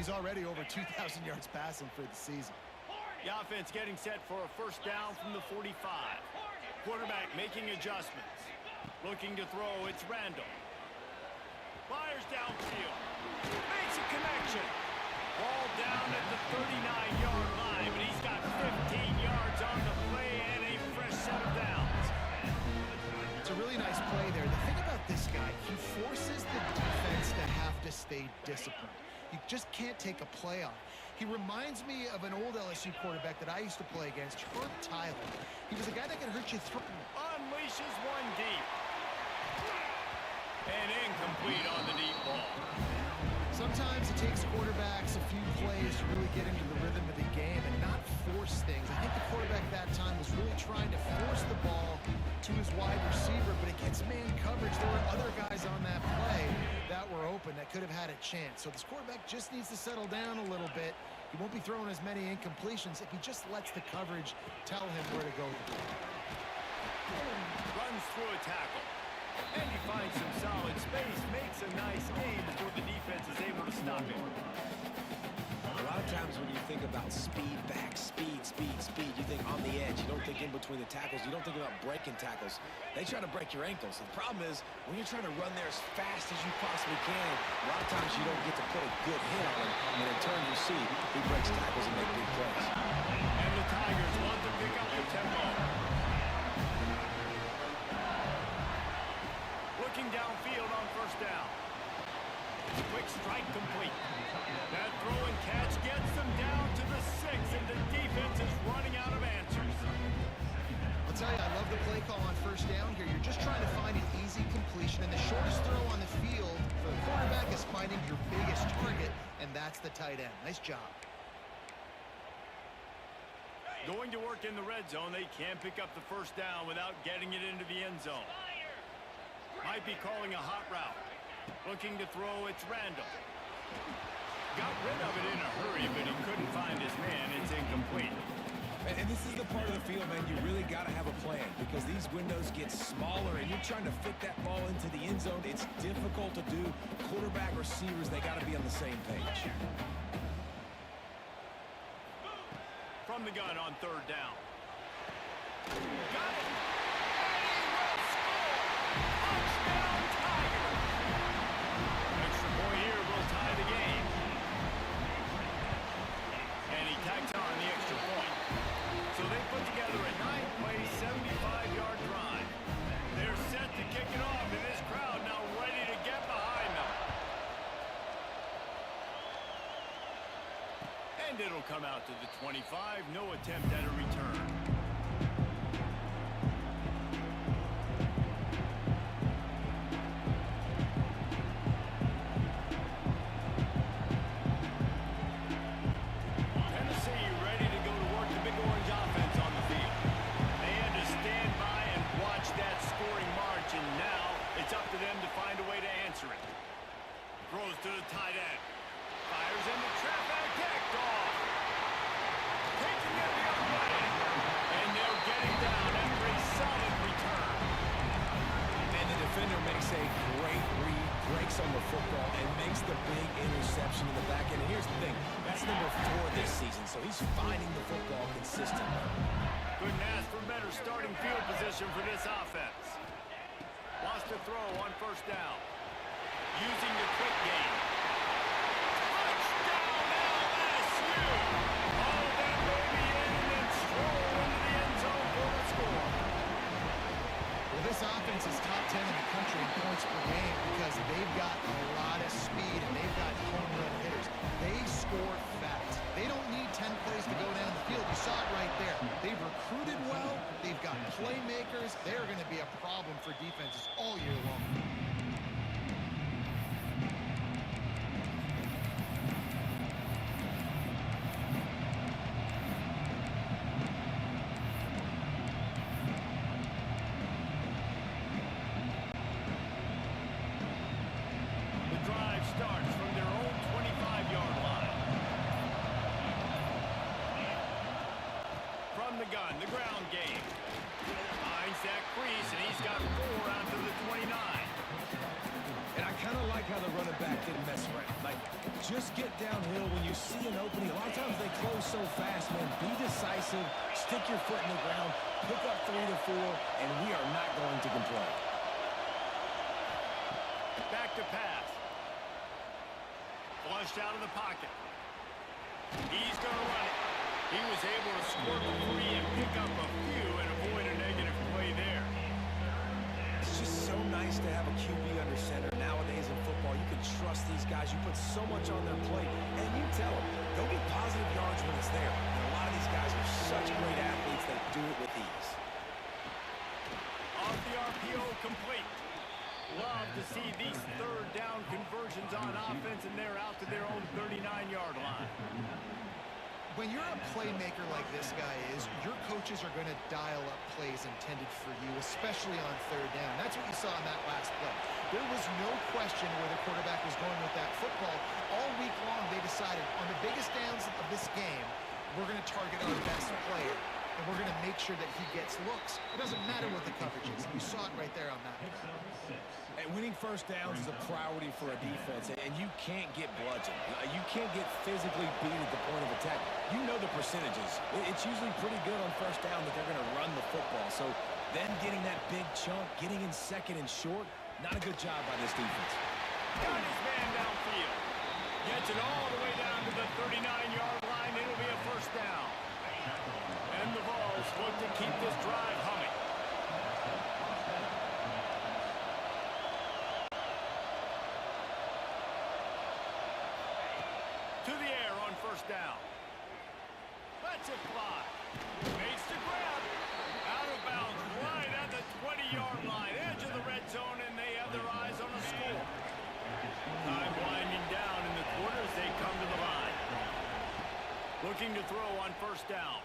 He's already over 2,000 yards passing for the season. The offense getting set for a first down from the 45. Quarterback making adjustments. Looking to throw, it's Randall. Fires downfield. Makes a connection. Ball down at the 39-yard line, but he's got 15 yards on the play and a fresh set of downs. It's a really nice play there. The thing about this guy, he forces the defense to have to stay disciplined. You just can't take a play on. He reminds me of an old LSU quarterback that I used to play against, Herb Tyler. He was a guy that could hurt you through. Unleashes one deep. And incomplete on the deep ball. Sometimes it takes quarterbacks a few plays to really get into the rhythm of the game and not force things. I think the quarterback that time was really trying to force the ball to his wide receiver, but against man coverage, there were other guys on that play that were open that could have had a chance. So this quarterback just needs to settle down a little bit. He won't be throwing as many incompletions if he just lets the coverage tell him where to go. Runs through a tackle. And he finds some solid space, makes a nice gain before the defense is able to stop him. A lot of times when you think about speed back, speed, you think on the edge. You don't think in between the tackles. You don't think about breaking tackles. They try to break your ankles. The problem is when you're trying to run there as fast as you possibly can, a lot of times you don't get to put a good hit on him. And in turn, you see he breaks tackles and makes big plays. And the Tigers want to pick up the tempo. Looking downfield on first down. Quick strike complete. That throw and catch gets them down to the 6, and the defense is running out of answers. I'll tell you, I love the play call on first down here. You're just trying to find an easy completion, and the shortest throw on the field for the quarterback is finding your biggest target, and that's the tight end. Nice job. Going to work in the red zone. They can't pick up the first down without getting it into the end zone. Might be calling a hot route. Looking to throw, it's Randall. Got rid of it in a hurry, but he couldn't find his man. It's incomplete. And this is the part of the field, man, you really got to have a plan because these windows get smaller and you're trying to fit that ball into the end zone. It's difficult to do. Quarterback, receivers, they got to be on the same page. From the gun on third down. Got it. Here will tie the game. And he tacks on the extra point. So they put together a 9-play, 75-yard drive. They're set to kick it off, and this crowd now ready to get behind them. And it'll come out to the 25. No attempt at a return. It's up to them to find a way to answer it. Throws to the tight end. Fires into traffic. Kicked off. Taking it the other way. And they'll get him down after a solid return. And the defender makes a great read, breaks on the football, and makes the big interception in the back end. And here's the thing. That's number 4 this season, so he's finding the football consistently. Couldn't ask for better starting field position for this offense. Lost a throw on first down. Using the quick game. Touchdown LSU! Oh, that baby in and then stroll into the end zone for the score. Well, this offense is top 10 in the country in points per game because they've got a lot of speed and they've got home run hitters. They score fast. They don't need 10 plays to go down the field. You saw it right there. They've recruited well. They've got playmakers. They're going to be a problem for defenses all year long. The drive starts from their own 25-yard line. From the gun, the ground game. Finds that crease, and he's got 4 out to the 29. And I kind of like how the running back didn't mess around. Like, just get downhill when you see an opening. A lot of times they close so fast, man. Be decisive, stick your foot in the ground, pick up 3 to 4, and we are not going to complain. Back to pass. Flushed out of the pocket. He's going to run it. He was able to squirt free and pick up a few and avoid a negative play there. It's just so nice to have a QB under center. Nowadays in football, you can trust these guys. You put so much on their plate, and you tell them, go get positive yards when it's there. And a lot of these guys are such great athletes that do it with ease. Off the RPO, complete. Love to see these third down conversions on offense, and they're out to their own 39-yard line. When you're a playmaker like this guy is, your coaches are going to dial up plays intended for you, especially on third down. That's what you saw in that last play. There was no question where the quarterback was going with that football. All week long, they decided on the biggest downs of this game, we're going to target our best player, and we're going to make sure that he gets looks. It doesn't matter what the coverage is. You saw it right there on that play. And winning first downs is a priority for a defense, and you can't get bludgeoned. You can't get physically beat at the point of attack. You know the percentages. It's usually pretty good on first down that they're going to run the football. So then getting that big chunk, getting in second and short, not a good job by this defense. Got his man downfield. Gets it all the way down to the 39-yard line. It'll be a first down. And the Vols look to keep this drive humming. To the air on first down. Lets it fly. Makes the grab. Out of bounds right at the 20-yard line. Edge of the red zone, and they have their eyes on the score. Time winding down in the quarter as they come to the line. Looking to throw on first down.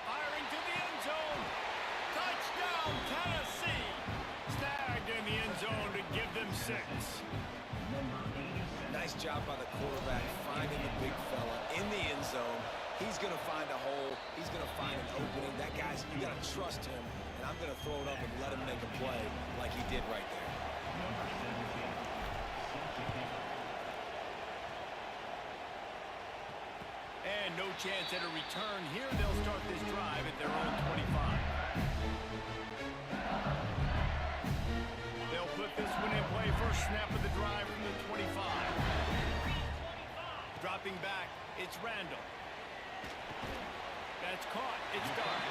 Firing to the end zone. Touchdown, Tennessee. Snagged in the end zone to give them 6. Nice job by the quarterback finding the big fella in the end zone. He's going to find a hole. He's going to find an opening. That guy's, you got to trust him, and I'm going to throw it up and let him make a play like he did right there. And no chance at a return here. They'll start this drive at their own 25. They'll put this one in play. First snap of the drive from the 25. Dropping back, it's Randall. That's caught. It's Starks.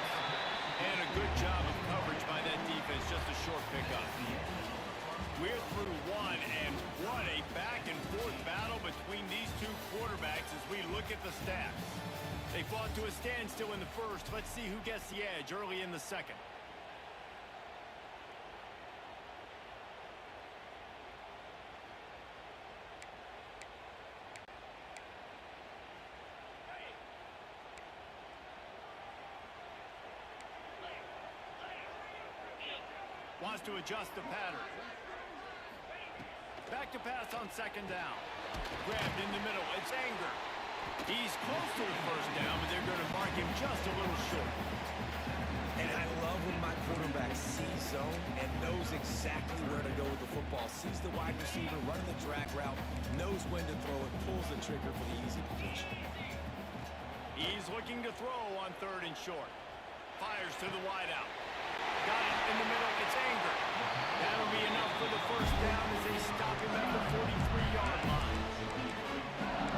And a good job of coverage by that defense. Just a short pickup. We're through one, and what a back-and-forth battle between these two quarterbacks as we look at the stats. They fought to a standstill in the first. Let's see who gets the edge early in the second. Wants to adjust the pattern. Back to pass on second down. Grabbed in the middle. It's Anger. He's close to the first down, but they're going to mark him just a little short. And I love when my quarterback sees zone and knows exactly where to go with the football. Sees the wide receiver running the drag route, knows when to throw it, pulls the trigger for the easy completion. He's looking to throw on third and short. Fires to the wideout. Got it in the middle. It's Anger. That'll be enough for the first down as they stop him at the 43-yard line.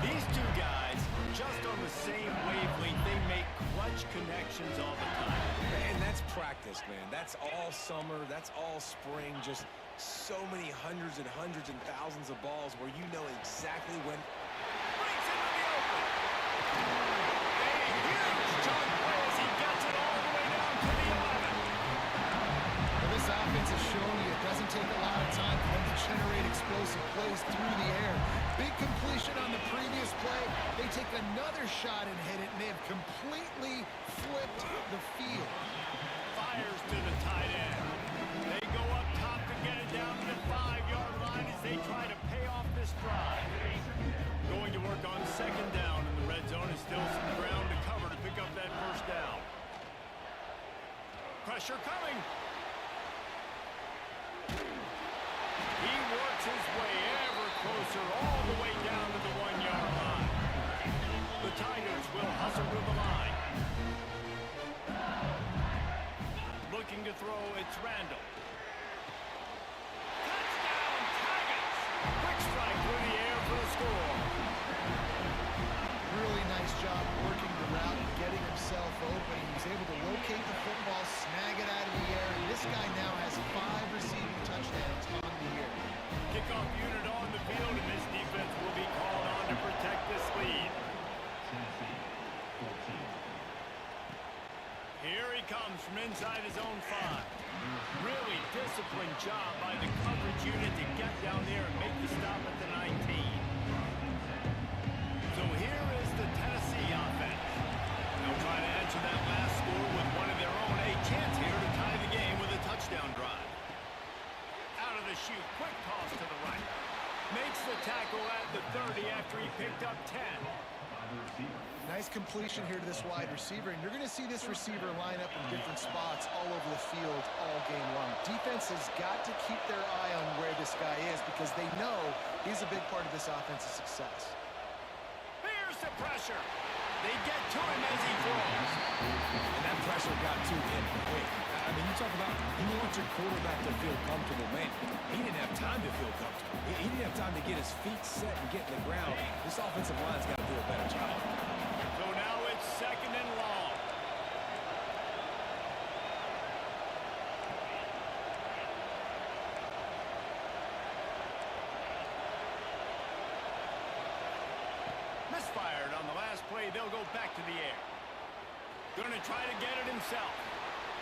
These two guys, just on the same wavelength, they make clutch connections all the time. And that's practice, man. That's all summer. That's all spring. Just so many hundreds and thousands of balls where you know exactly when. Breaks into the open. A huge chunk play as he gets it all the way down to the 11. Well, this offense has shown you it doesn't take a lot of time for them to generate explosive plays through the air. Big completion on the previous play. They take another shot and hit it, and they have completely flipped the field. Fires to the tight end. They go up top to get it down to the 5-yard line as they try to pay off this drive. Going to work on second down in the red zone. Is still some ground to cover to pick up that first down. Pressure coming. He works his way closer all the way down to the 1-yard line. The Tigers will hustle to the line. Looking to throw, it's Randall. Touchdown, Tigers! Quick strike through the air for the score. Really nice job working the route and getting himself open. He was able to locate the football, snag it out of the air, and this guy now has 5 receiving touchdowns on the year. Kickoff unit on the field, and this defense will be called on to protect this lead. Here he comes from inside his own 5. Really disciplined job by the coverage unit to get down there and make the stop at the 19. So here is the Tennessee offense. They'll try to answer that last score with one of their own. A chance here to tie the game with a touchdown drive. Out of the chute, quick toss to the right. Makes the tackle at the 30 after he picked up 10. Nice completion here to this wide receiver, and you're going to see this receiver line up in different spots all over the field all game long. Defense has got to keep their eye on where this guy is because they know he's a big part of this offense's success. Here's the pressure. They get to him as he throws. And that pressure got to him quick. I mean, you talk about you want your quarterback to feel comfortable, man. He didn't have time to feel comfortable. He didn't have time to get his feet set and get in the ground. This offensive line's got to do a better job. So now it's 2nd and long. Misfired on the last play. They'll go back to the air. Going to try to get it himself.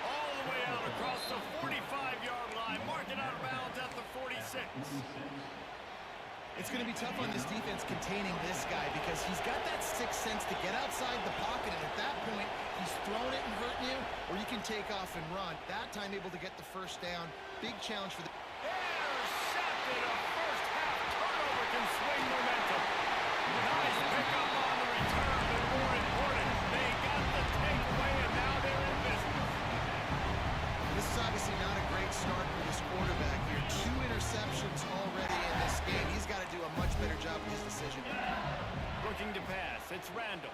All the way out across the 45-yard line. Mark it out of bounds at the 46. It's going to be tough on this defense containing this guy because he's got that sixth sense to get outside the pocket, and at that point, he's throwing it and hurting you, or you can take off and run. That time able to get the first down. Big challenge for the... Intercepted. A first-half turnover can swing momentum. Nice pickup on the return, but more important, they got the takeaway, and now they're in business. This is obviously not a great start for this quarterback here. 2 interceptions already in this game. He's got to do a much better job with his decision. Looking to pass, it's Randall.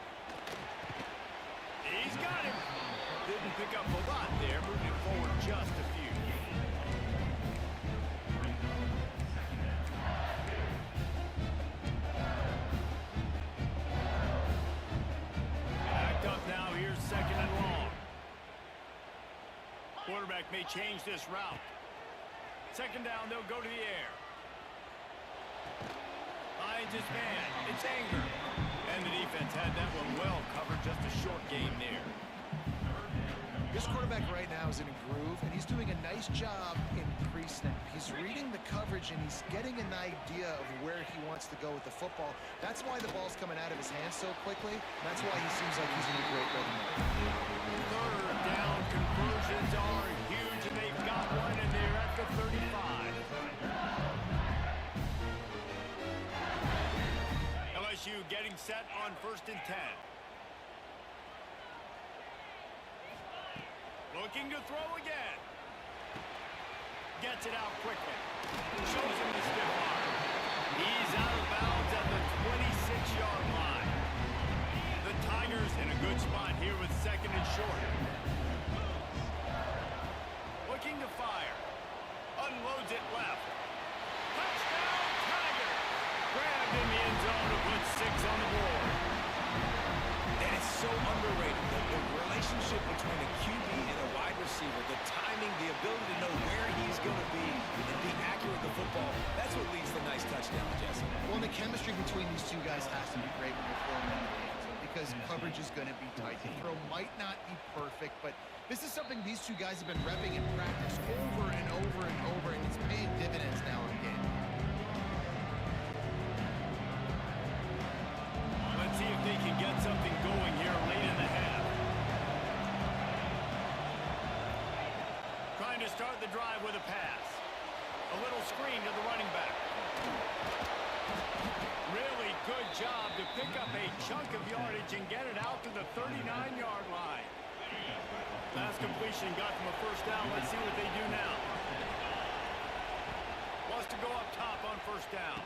He's got him. Didn't pick up a lot there, moving it forward just a few. Backed up now, here's 2nd and long. Quarterback may change this route. 2nd down, they'll go to the air. Finds his man. It's Anger. And the defense had that one well covered. Just a short game there. This quarterback right now is in a groove, and he's doing a nice job in pre-snap. He's reading the coverage, and he's getting an idea of where he wants to go with the football. That's why the ball's coming out of his hands so quickly. That's why he seems like he's in a great rhythm. 3rd down conversions are huge, and they've got one, and they're at the 35. LSU getting set on 1st and 10. Looking to throw again. Gets it out quickly. Shows him the stiff arm. He's out of bounds at the 26-yard line. The Tigers in a good spot here with 2nd and short. Looking to fire. Unloads it left. Touchdown, Tigers! Grabbed in the end zone to put 6 on the board. And it's so underrated. The relationship between a QB and a wide receiver, the timing, the ability to know where he's going to be and be accurate with the football, that's what leads to nice touchdowns, Jesse. Well, the chemistry between these two guys has to be great when you're throwing in the game because coverage is going to be tight. The throw might not be perfect, but this is something these two guys have been repping in practice over and over and over, and it's paying dividends now in the game. Let's see if they can get something going here late in the half. Trying to start the drive with a pass. A little screen to the running back. Really good job to pick up a chunk of yardage and get it out to the 39-yard line. Last completion got them a first down. Let's see what they do now. Wants to go up top on 1st down.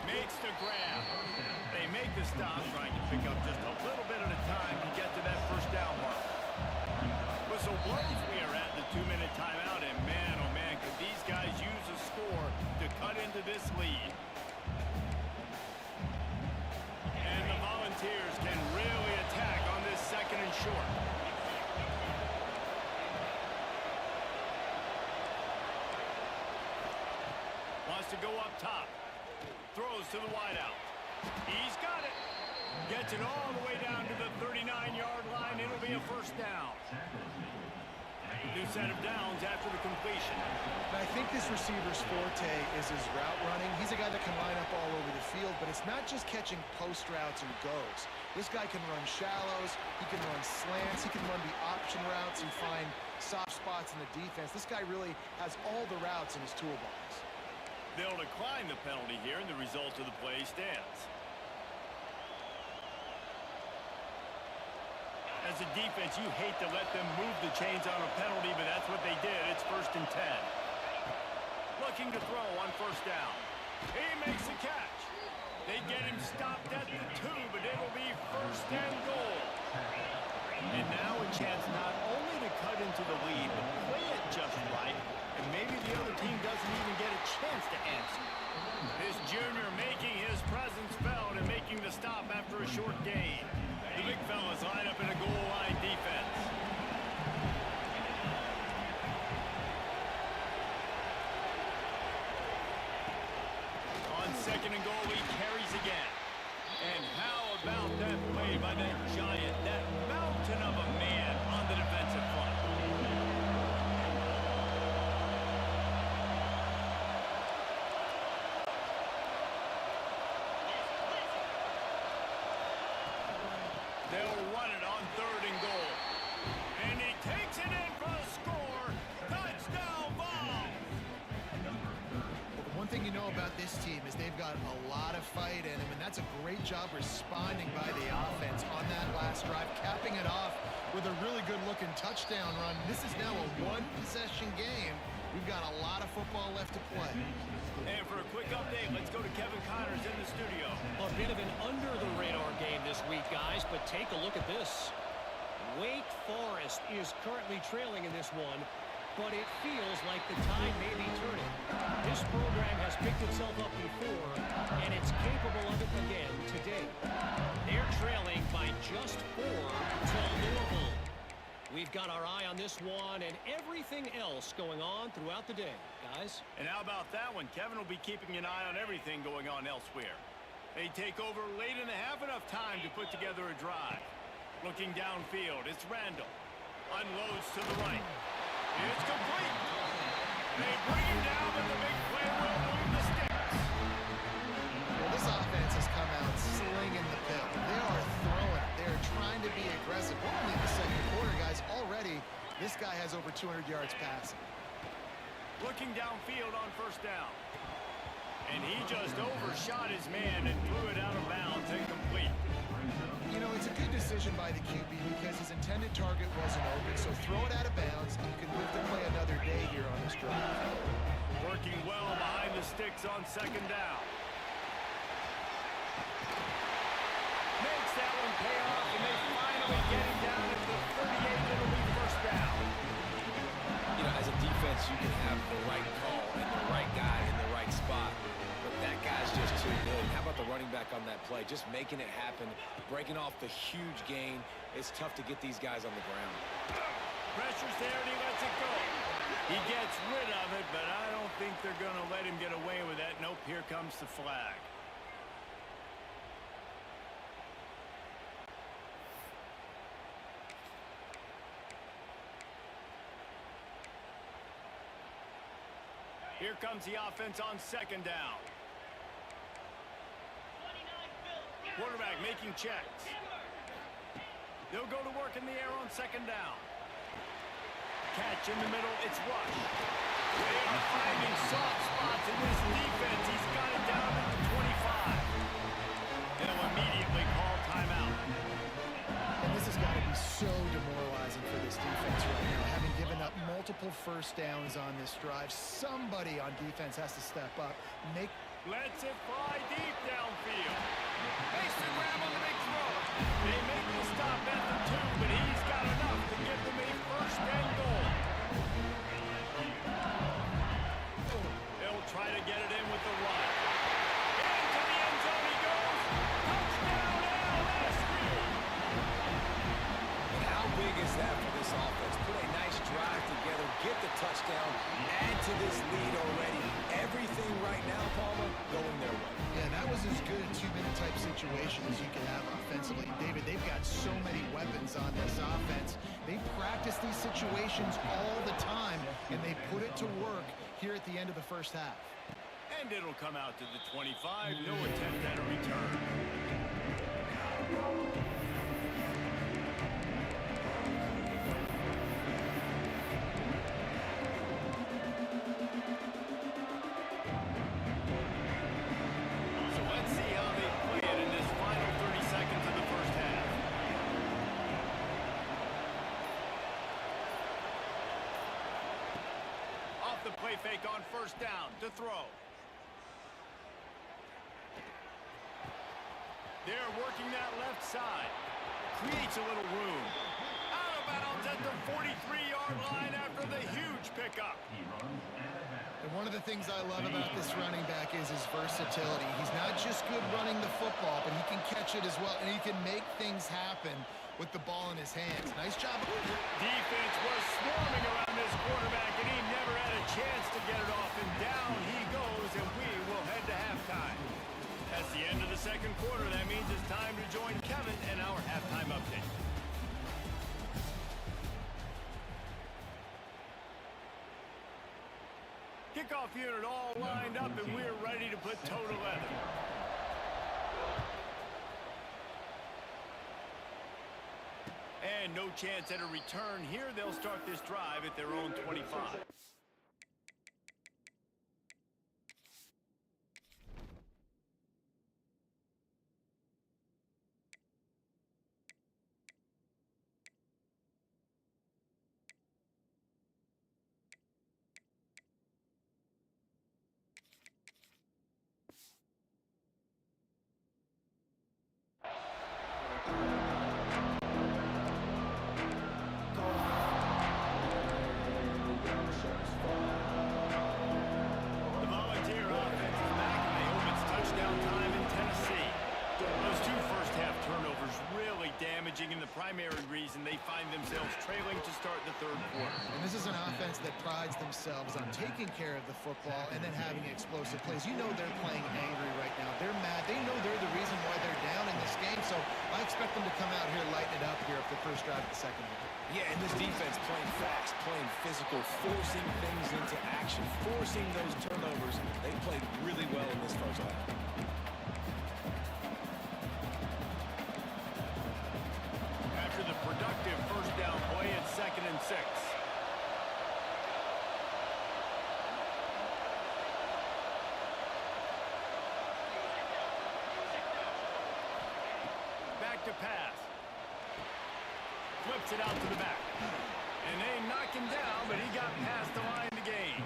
Makes the grab. They make the stop, trying to pick up just a little bit at a time to get to that first down mark. Whistle blows. We are at the 2-minute timeout, and man, oh man, could these guys use a score to cut into this lead. And the Volunteers can really attack on this second and short. Wants to go up top. Throws to the wideout. He's got it. Gets it all the way down to the 39-yard line. It'll be a first down. New set of downs after the completion. I think this receiver's forte is his route running. He's a guy that can line up all over the field, but it's not just catching post routes and goes. This guy can run shallows, he can run slants, he can run the option routes and find soft spots in the defense. This guy really has all the routes in his toolbox. They'll decline the penalty here, and the result of the play stands. As a defense, you hate to let them move the chains on a penalty, but that's what they did. It's 1st and 10. Looking to throw on first down. He makes the catch. They get him stopped at the 2, but it'll be 1st and goal. And now a chance not only to cut into the lead, but play it just right, and maybe the other team doesn't even get a chance to answer. This junior making his presence felt and making the stop after a short gain. The big fellas line up in a goal line defense. On 2nd and goal, he carries again. And how about that play by that giant, that mountain of a man on the defensive front? They'll run it on 3rd and goal. And he takes it in for a score. Touchdown ball. Well, the one thing you know about this team is they've got a lot of fight in them, and that's a great job responding by the offense on that last drive, capping it off with a really good-looking touchdown run. This is now a one-possession game. We've got a lot of football left to play. And for a quick update, let's go to Kevin Connors in the studio. A bit of an under-the-radar game this week, guys, but take a look at this. Wake Forest is currently trailing in this one, but it feels like the tide may be turning. This program has picked itself up before, and it's capable of it again today. They're trailing by just 4 to Louisville. We've got our eye on this one and everything else going on throughout the day, guys. And how about that one? Kevin will be keeping an eye on everything going on elsewhere. They take over late in the half, enough time to put together a drive. Looking downfield, it's Randall. Unloads to the right. It's complete. They bring him down, but the big play will move the sticks. Well, this offense has come out slinging the pill. They are throwing it. They're trying to be aggressive. We're only in the 2nd quarter, guys. Already, this guy has over 200 yards passing. Looking downfield on first down. And he just overshot his man and threw it out of bounds and complete. You know, it's a good decision by the QB because his intended target wasn't open, so throw it out of bounds, and you can live to play another day here on this drive. Working well behind the sticks on 2nd down. Makes that one pay off, and they finally get him down at the 38. It'll be first down. You know, as a defense, you can have the right call and the right guy in the right spot, but that guy's just too good. How about the running back on that play? Just making it happen, breaking off the huge gain. It's tough to get these guys on the ground. Pressure's there, and he lets it go. He gets rid of it, but I don't think they're going to let him get away with that. Nope, here comes the flag. Here comes the offense on 2nd down. Quarterback making checks. They'll go to work in the air on 2nd down. Catch in the middle, it's Rush. They are finding soft spots in this defense. He's got it down at the 25. They'll immediately call timeout. And this has got to be so demoralizing for this defense right now, having given up multiple first downs on this drive. Somebody on defense has to step up, make Lets it fly deep downfield. Makes the grab on the big throw. They make the stop at the 2, but he's got enough to give them a first and goal. They'll try to get it in with the run. Into the end zone he goes. Touchdown, LSU! And how big is that for this offense? Put a nice drive together, get the touchdown, add to this lead already. Everything right now, Palmer, going their way. Yeah, that was as good a 2-minute type situation as you can have offensively. David, they've got so many weapons on this offense. They practice these situations all the time, and they put it to work here at the end of the first half. And it'll come out to the 25. No attempt at a return. So let's see how they play it in this final 30 seconds of the first half. Off the play fake on first down to throw. They're working that left side. Creates a little room. Out of bounds at the 43-yard line after the huge pickup. And one of the things I love about this running back is his versatility. He's not just good running the football, but he can catch it as well, and he can make things happen with the ball in his hands. Nice job. Defense was swarming around this quarterback, and he never had a chance to get it off. And down he goes, and we will head to halftime. That's the end of the second quarter. That means it's time to join Kevin in our halftime update. Kickoff unit all lined up, and we're ready to put toe to leather. And no chance at a return here. They'll start this drive at their own 25. And the primary reason they find themselves trailing to start the third quarter. And this is an offense that prides themselves on taking care of the football and then having explosive plays. You know they're playing angry right now. They're mad. They know they're the reason why they're down in this game. So I expect them to come out here, lighten it up here at the first drive of the second half. Yeah, and this defense playing fast, playing physical, forcing things into action, forcing those turnovers. They played really well in this first half. The productive first down play at 2nd and 6. Back to pass. Flips it out to the back. And they knock him down, but he got past the line to gain.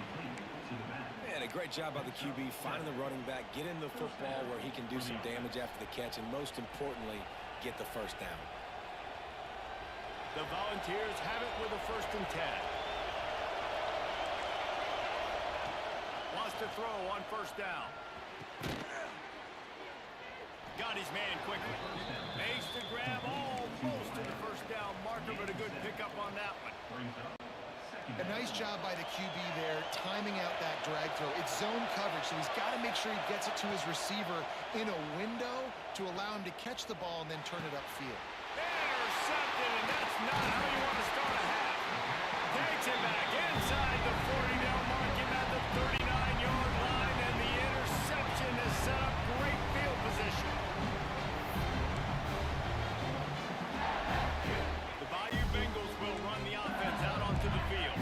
Man, a great job by the QB finding the running back, getting the football where he can do some damage after the catch, and most importantly, get the first down. The Volunteers have it with a 1st and 10. Wants to throw on first down. Got his man quickly. Makes the grab almost to the first down marker, but a good pickup on that one. A nice job by the QB there, timing out that drag throw. It's zone coverage, so he's got to make sure he gets it to his receiver in a window to allow him to catch the ball and then turn it upfield. Intercepted, and that's not how you want to start a half. Takes it back inside the 40-yard mark, him at the 39-yard line, and the interception has set up great field position. The Bayou Bengals will run the offense out onto the field.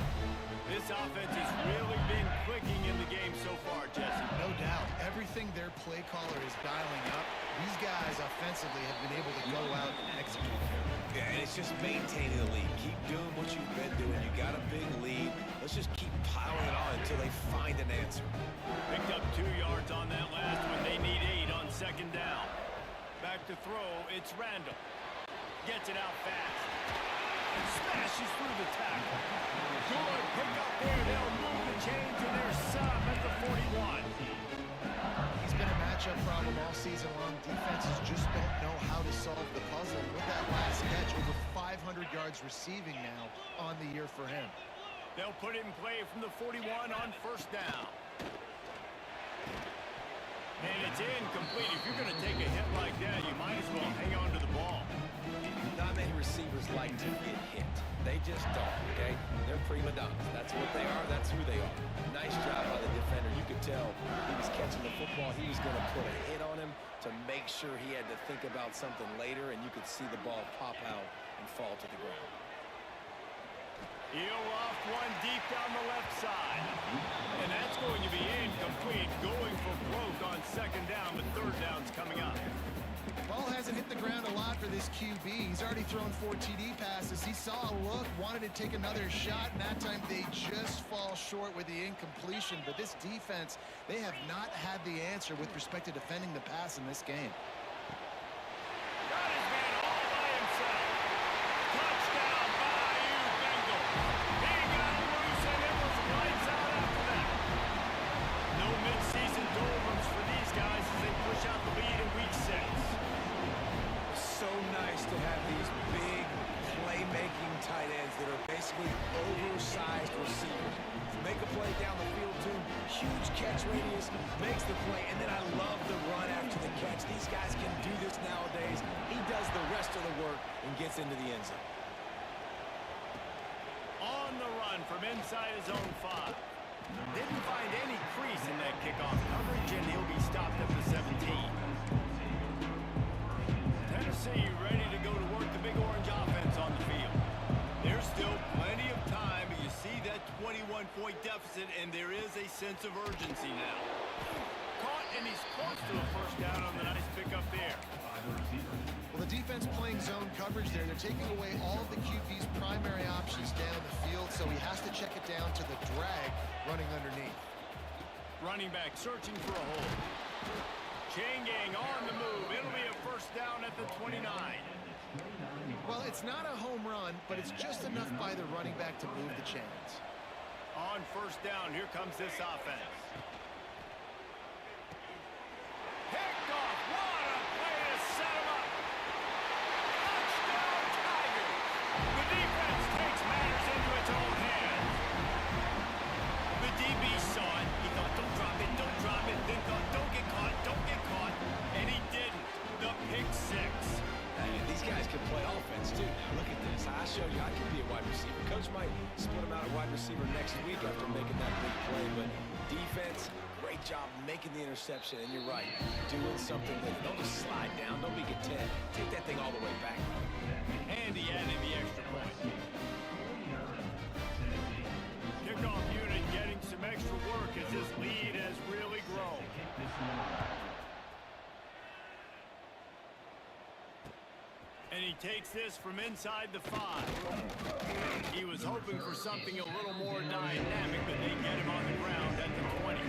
This offense has really been clicking in the game so far, Jesse. No doubt. Everything their play caller is dialing up, these guys offensively have been able to go out and execute. Yeah, and it's just maintaining the lead. Keep doing what you've been doing. You got a big lead. Let's just keep piling it on until they find an answer. Picked up 2 yards on that last one. They need 8 on second down. Back to throw, it's Randall. Gets it out fast. Smashes through the tackle. Good pick up there. They'll move the chains and they're set up at the 41. He's been a matchup problem all season long. Defenses just don't know how to solve the puzzle. With that last catch, over 500 yards receiving now on the year for him. They'll put it in play from the 41 on first down. And it's incomplete. If you're going to take a hit like that, you might as well hang on to the ball. Not many receivers like to get hit. They just don't, okay? They're prima donnas. That's what they are. That's who they are. Nice job by the defender. You could tell he was catching the football. He was going to put a hit on him to make sure he had to think about something later, and you could see the ball pop out and fall to the ground. He'll off one deep down the left side. And that's going to be incomplete. Going for broke on second down, but third down's coming up. Ball hasn't hit the ground a lot for this QB. He's already thrown 4 TD passes. He saw a look, wanted to take another shot, and that time they just fall short with the incompletion. But this defense, they have not had the answer with respect to defending the pass in this game. Got his man all by himself. Touchdown, Bayou Bengal. He got loose and it was lights out after that. No midseason doldrums for these guys as they push out the lead in week 6. So nice to have these big playmaking tight ends that are basically oversized receivers. Make a play down the field to him, huge catch radius, makes the play, and then I love the run after the catch. These guys can do this nowadays. He does the rest of the work and gets into the end zone. On the run from inside his own 5. Didn't find any crease in that kickoff coverage, and he'll be stopped at the 17. Tennessee ready to go to work the big orange offense on the field. There's still plenty of time, but you see that 21-point deficit, and there is a sense of urgency now. Caught, and he's close to a first down on the nice pickup there. Well, the defense playing zone coverage there. They're taking away all of the QB's primary options down the field, so he has to check it down to the drag running underneath. Running back searching for a hole. Chain gang on the move. It'll be a first down at the 29. Well, it's not a home run, but it's just enough by the running back to move the chains. On first down, here comes this offense. Picked off. What a play to set him up. Touchdown, Tigers. The defense takes matters into its own hands. The DB saw it. He thought, don't drop it, don't drop it. Then thought, don't get caught, don't get caught. And he didn't. The pick 6. And these guys can play offense, too. Now, look at this. I showed you I can be a wide receiver. Coach might split him out at wide receiver next week after making that big play. But defense, great job making the interception. And you're right, doing something with it. Don't just slide down. Don't be content. Take that thing all the way back. And he added the extra point. Kickoff unit getting some extra work as this lead has really grown. And he takes this from inside the 5. He was hoping for something a little more dynamic, but they get him on the ground at the 20.